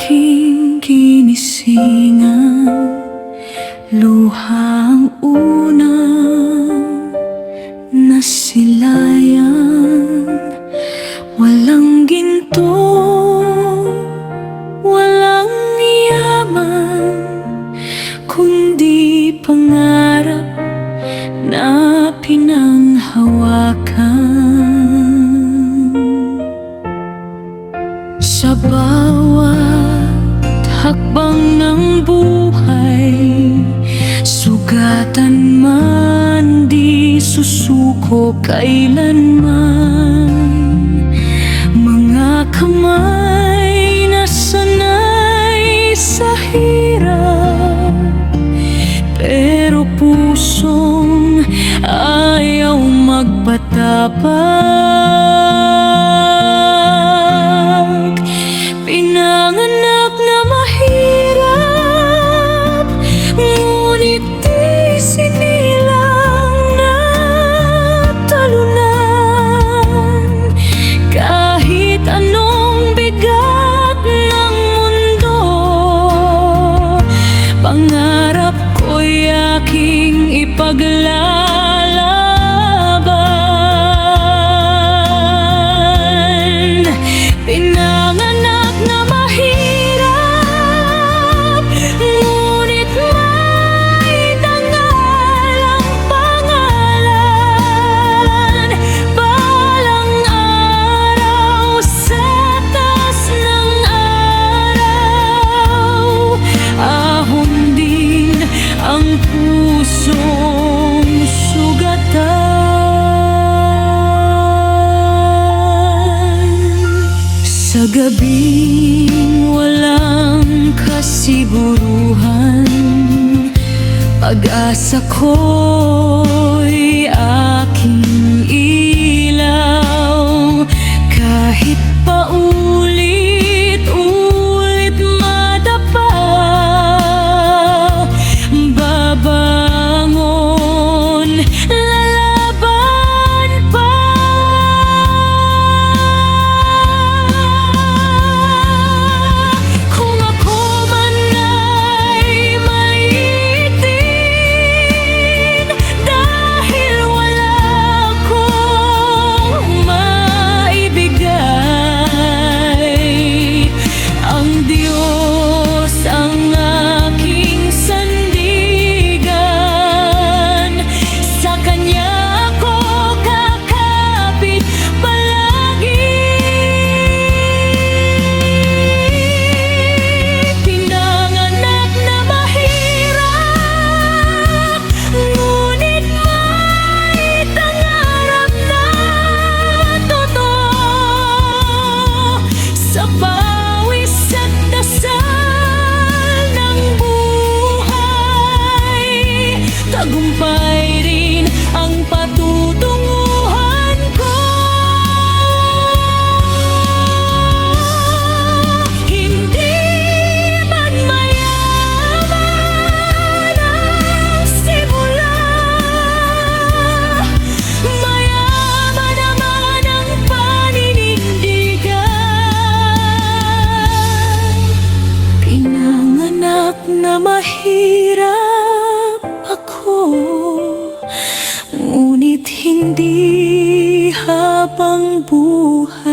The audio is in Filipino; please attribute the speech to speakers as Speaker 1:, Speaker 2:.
Speaker 1: aking ginisingan, luhang unang nasilayan. Walang ginto, walang yaman, kundi pangarap na pinanghawakan. Sa bawat hakbang ng buhay, sugatan man di susuko kailanman. Mga kamay na sanay sa hirap, pero pusong ayaw magpatapag. Pinanganak na mahirap, ngunit di sinilang na talunan. Kahit anong bigat ng mundo, pangarap ko'y aking ipaglalaban. Pinanganak na mahirap, ngunit may dangal ang pangalan. Balang araw sa taas ng araw, ahon din ang pusong sugatan. Sa gabing walang kasiguruhan, pag-asa ko'y aking ilaw. Kahit paulit-ulit madapa, babangon, lalaban pa. Kung ako man ay maliitin, dahil wala akong maibigay, ang Diyos ang aking sandigan. Sa Kanya ako kakapit palagi. Pinanganak na mahirap, ngunit may pangarap na totoo. Sa pawis at dasal ng buhay, tagumpay rin ang patutunguhan ko. Hindi man mayaman ang simula, mayaman naman ang paninindigan. Pinanganak na mahirap ako, ngunit hindi habang buhay.